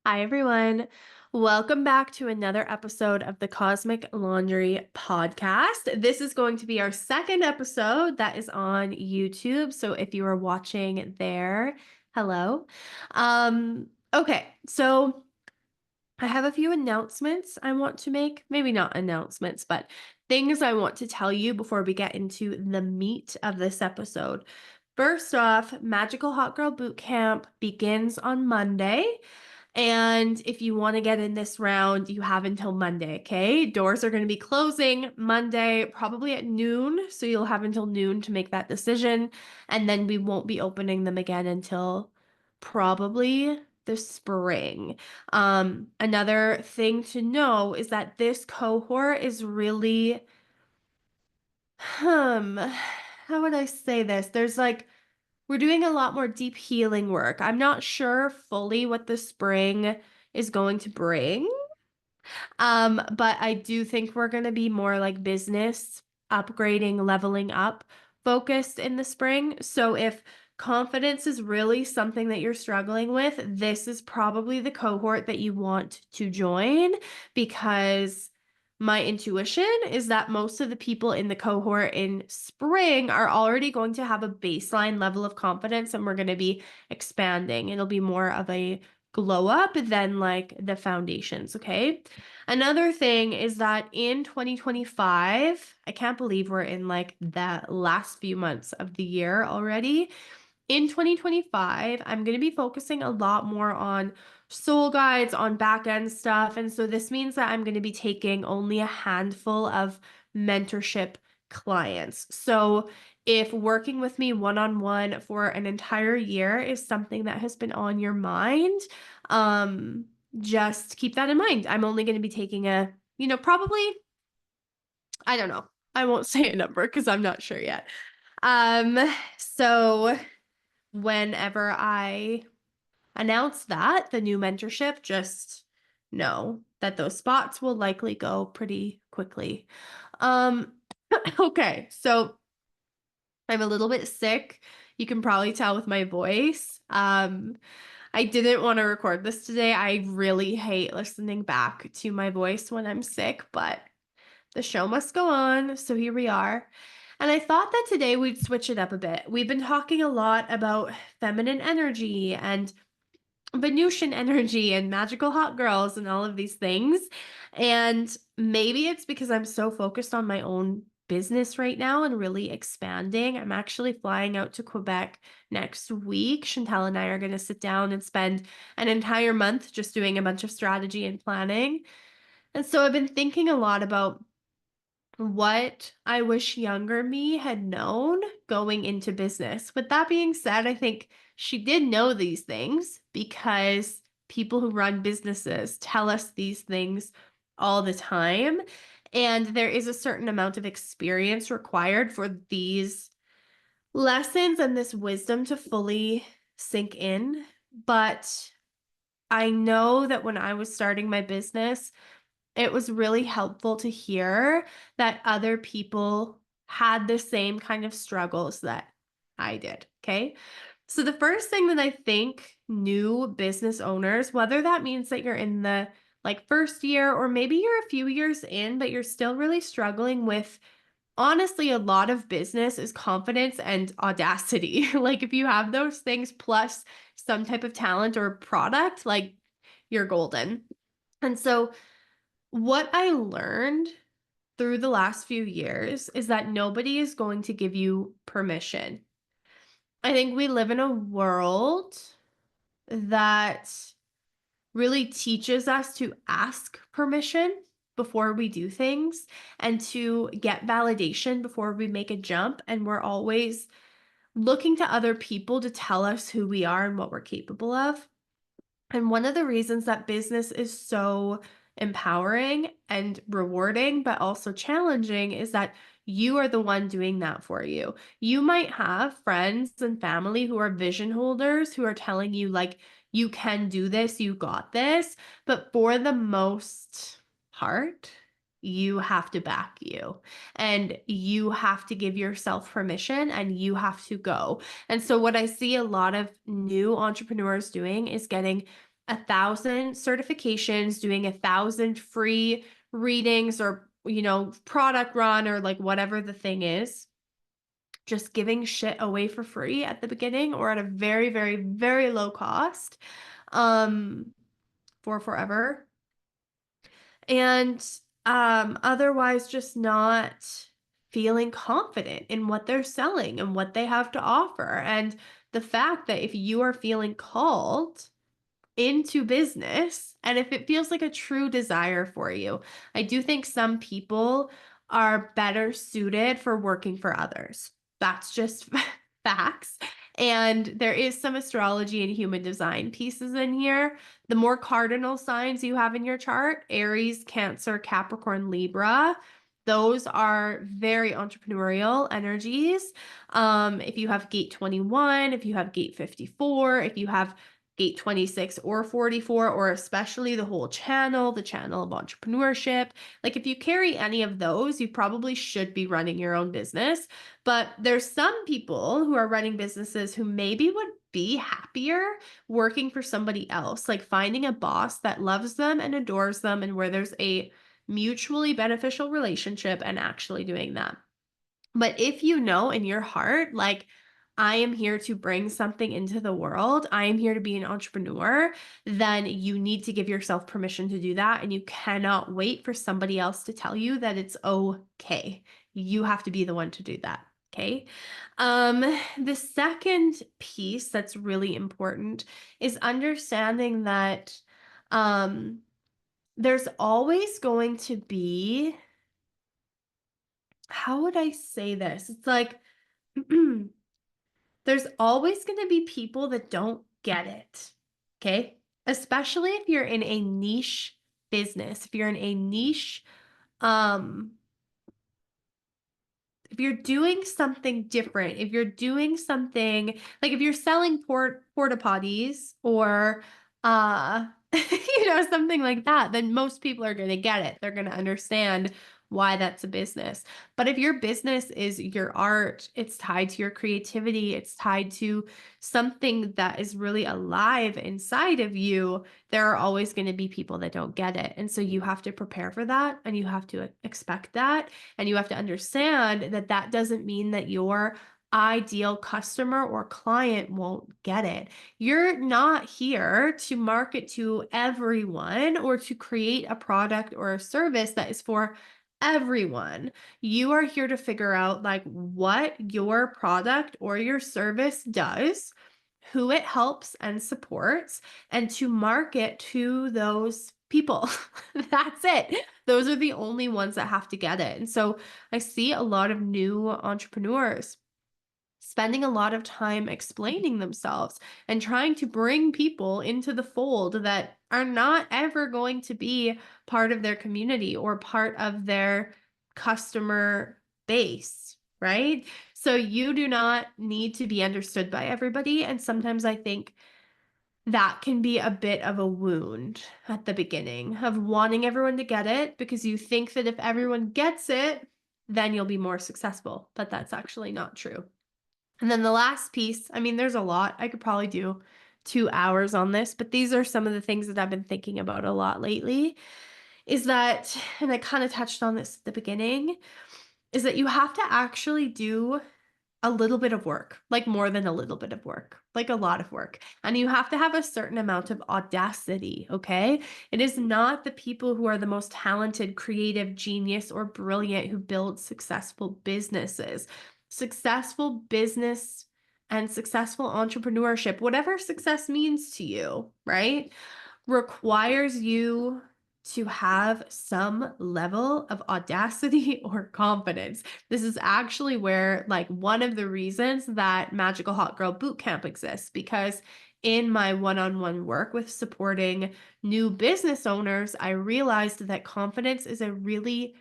Hi, everyone. Welcome back to another episode of the Cosmic Laundry podcast. This is going to be our second episode that is on YouTube. So if you are watching there, hello. Okay, so I have a few announcements I want to make. Maybe not announcements, but things I want to tell you before we get into the meat of this episode. First off, Magical Hot Girl Boot Camp begins on Monday. And if you want to get in this round, you have until Monday, okay? Doors are going to be closing Monday, probably at noon. So you'll have until noon to make that decision. And then we won't be opening them again until probably the spring. Another thing to know is that this cohort is really, how would I say this? We're doing a lot more deep healing work. I'm not sure fully what the spring is going to bring. But I do think we're going to be more like business upgrading, leveling up focused in the spring. So if confidence is really something that you're struggling with, this is probably the cohort that you want to join because my intuition is that most of the people in the cohort in spring are already going to have a baseline level of confidence and we're going to be expanding. It'll be more of a glow up than like the foundations, okay? Another thing is that in 2025, I can't believe we're in like the last few months of the year already. In 2025, I'm going to be focusing a lot more on soul guides, on back end stuff. And so this means that I'm going to be taking only a handful of mentorship clients. So if working with me one on one for an entire year is something that has been on your mind, um, just keep that in mind. I'm only going to be taking probably, I don't know. I won't say a number because I'm not sure yet. Um, so whenever I announce that, the new mentorship, just know that those spots will likely go pretty quickly. Um, okay, so I'm a little bit sick. You can probably tell with my voice. I didn't want to record this today. I really hate listening back to my voice when I'm sick, but the show must go on. So here we are. And I thought that today we'd switch it up a bit. We've been talking a lot about feminine energy and Venusian energy and magical hot girls and all of these things. And maybe it's because I'm so focused on my own business right now and really expanding. I'm actually flying out to Quebec next week. Chantel and I are going to sit down and spend an entire month just doing a bunch of strategy and planning. And so I've been thinking a lot about what I wish younger me had known going into business. With that being said, I think she did know these things because people who run businesses tell us these things all the time. And there is a certain amount of experience required for these lessons and this wisdom to fully sink in. But I know that when I was starting my business, it was really helpful to hear that other people had the same kind of struggles that I did, okay? So the first thing that I think new business owners, whether that means that you're in the like first year or maybe you're a few years in but you're still really struggling with, honestly, a lot of business is confidence and audacity. Like if you have those things plus some type of talent or product, like you're golden. And so what I learned through the last few years is that nobody is going to give you permission. I think we live in a world that really teaches us to ask permission before we do things and to get validation before we make a jump. And we're always looking to other people to tell us who we are and what we're capable of. And one of the reasons that business is so empowering and rewarding, but also challenging, is that you are the one doing that for you. You might have friends and family who are vision holders who are telling you, like, you can do this, you got this. But for the most part, you have to back you and you have to give yourself permission and you have to go. And so, what I see a lot of new entrepreneurs doing is getting 1,000 certifications, doing 1,000 free readings or, product run or like whatever the thing is, just giving shit away for free at the beginning or at a very, very, very low cost, um, for forever. And otherwise just not feeling confident in what they're selling and what they have to offer. And the fact that if you are feeling called into business and if it feels like a true desire for you, I do think some people are better suited for working for others. That's just facts. And there is some astrology and human design pieces in here. The more cardinal signs you have in your chart, Aries, Cancer, Capricorn, Libra, those are very entrepreneurial energies. If you have gate 21, if you have gate 54, if you have gate 26 or 44, or especially the whole channel, the channel of entrepreneurship. Like if you carry any of those, you probably should be running your own business. But there's some people who are running businesses who maybe would be happier working for somebody else, like finding a boss that loves them and adores them and where there's a mutually beneficial relationship and actually doing that. But if you know in your heart, like, I am here to bring something into the world, I am here to be an entrepreneur, then you need to give yourself permission to do that. And you cannot wait for somebody else to tell you that it's okay. You have to be the one to do that. Okay. The second piece that's really important is understanding that there's always going to be, how would I say this? It's like, there's always going to be people that don't get it. Okay. Especially if you're in a niche business, if you're in a niche, um, if you're doing something different, if you're doing something like if you're selling porta potties or something like that, then most people are going to get it. They're going to understand why that's a business. But if your business is your art, it's tied to your creativity, it's tied to something that is really alive inside of you, there are always going to be people that don't get it. And so you have to prepare for that and you have to expect that. And you have to understand that that doesn't mean that your ideal customer or client won't get it. You're not here to market to everyone or to create a product or a service that is for everyone. You are here to figure out like what your product or your service does, who it helps and supports, and to market to those people. That's it. Those are the only ones that have to get it. And so I see a lot of new entrepreneurs spending a lot of time explaining themselves and trying to bring people into the fold that are not ever going to be part of their community or part of their customer base, right? So you do not need to be understood by everybody. And sometimes I think that can be a bit of a wound at the beginning of wanting everyone to get it because you think that if everyone gets it, then you'll be more successful. But that's actually not true. And then the last piece, I mean, there's a lot. I could probably do 2 hours on this, but these are some of the things that I've been thinking about a lot lately, is that, and I kind of touched on this at the beginning, is that you have to actually do a little bit of work, like more than a little bit of work, like a lot of work. And you have to have a certain amount of audacity, okay? It is not the people who are the most talented, creative, genius, or brilliant who build successful businesses. Successful business and successful entrepreneurship, whatever success means to you, right, requires you to have some level of audacity or confidence. This is actually where, like, one of the reasons that Magical Hot Girl Bootcamp exists, because in my one-on-one work with supporting new business owners, I realized that confidence is a really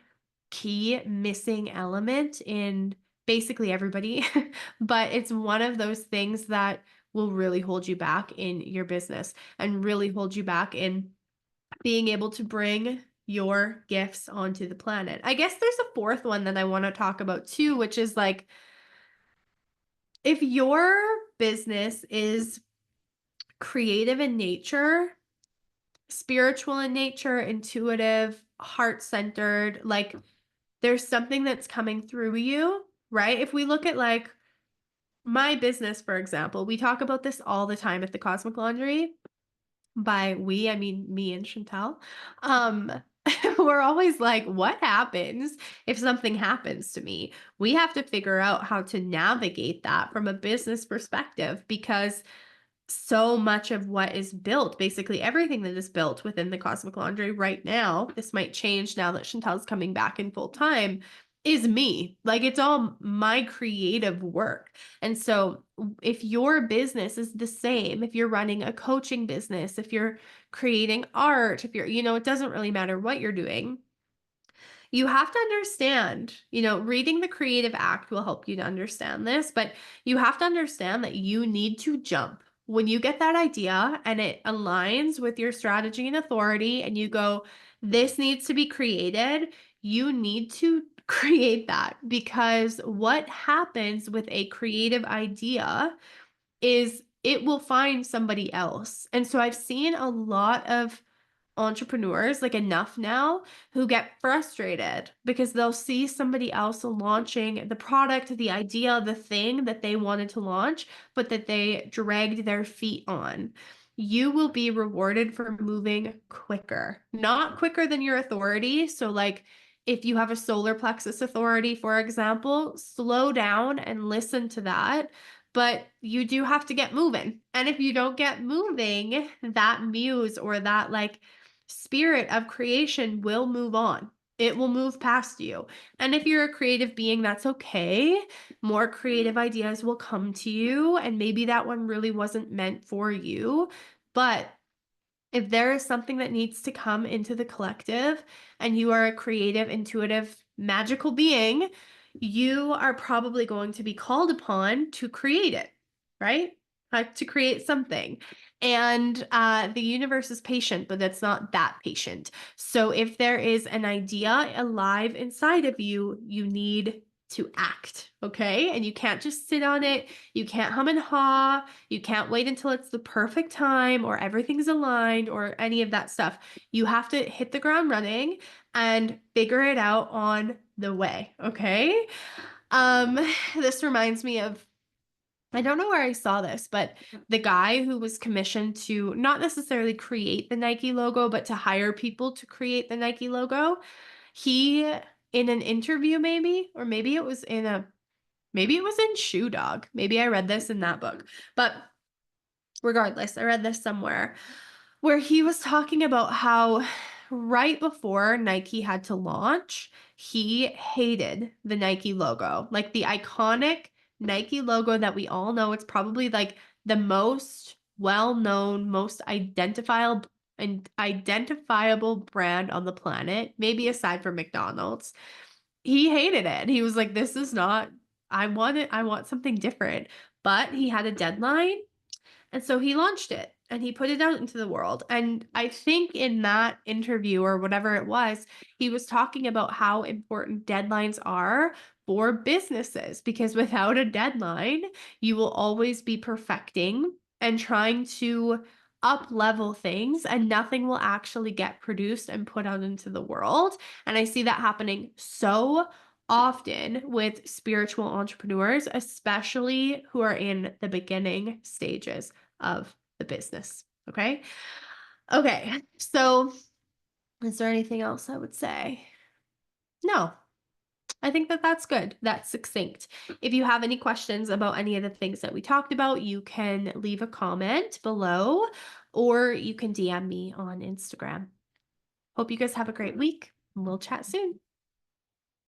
key missing element in basically everybody, but it's one of those things that will really hold you back in your business and really hold you back in being able to bring your gifts onto the planet. I guess there's a fourth one that I want to talk about too, which is like, if your business is creative in nature, spiritual in nature, intuitive, heart-centered, like there's something that's coming through you, right? If we look at like my business, for example, we talk about this all the time at the Cosmic Laundry. By we, I mean me and Chantel. Um, we're always like, what happens if something happens to me? We have to figure out how to navigate that from a business perspective because so much of what is built, basically everything that is built within the Cosmic Laundry right now, this might change now that Chantel's coming back in full time, is me. Like it's all my creative work. And so if your business is the same, if you're running a coaching business, if you're creating art, if you're, it doesn't really matter what you're doing, you have to understand, reading the Creative Act will help you to understand this, but you have to understand that you need to jump. When you get that idea and it aligns with your strategy and authority, and you go, this needs to be created, you need to create that because what happens with a creative idea is it will find somebody else. And so I've seen a lot of entrepreneurs, like enough now, who get frustrated because they'll see somebody else launching the product, the idea, the thing that they wanted to launch, but that they dragged their feet on. You will be rewarded for moving quicker, not quicker than your authority. So, like, if you have a solar plexus authority, for example, slow down and listen to that. But you do have to get moving. And if you don't get moving, that muse or that like spirit of creation will move on. It will move past you. And if you're a creative being, that's okay. More creative ideas will come to you. And maybe that one really wasn't meant for you. But if there is something that needs to come into the collective and you are a creative, intuitive, magical being, you are probably going to be called upon to create it, right? To create something. And the universe is patient, but it's not that patient. So if there is an idea alive inside of you, you need to act, okay? And you can't just sit on it. You can't hum and haw. You can't wait until it's the perfect time or everything's aligned or any of that stuff. You have to hit the ground running and figure it out on the way, okay? Um, this reminds me of I don't know where I saw this, but the guy who was commissioned to not necessarily create the Nike logo, but to hire people to create the Nike logo, he in an interview maybe, or maybe it was in Shoe Dog. Maybe I read this in that book. But regardless, I read this somewhere where he was talking about how right before Nike had to launch, he hated the Nike logo, like the iconic Nike logo that we all know. It's probably like the most well-known, most identifiable brand on the planet, maybe aside from McDonald's. He hated it. He was like, this is not, I want something different. But he had a deadline and so he launched it and he put it out into the world. And I think in that interview or whatever it was, he was talking about how important deadlines are for businesses because without a deadline, you will always be perfecting and trying to up level things and nothing will actually get produced and put out into the world. And I see that happening so often with spiritual entrepreneurs, especially who are in the beginning stages of the business. Okay. Okay. So, is there anything else I would say? No, I think that that's good. That's succinct. If you have any questions about any of the things that we talked about, you can leave a comment below or you can DM me on Instagram. Hope you guys have a great week and we'll chat soon.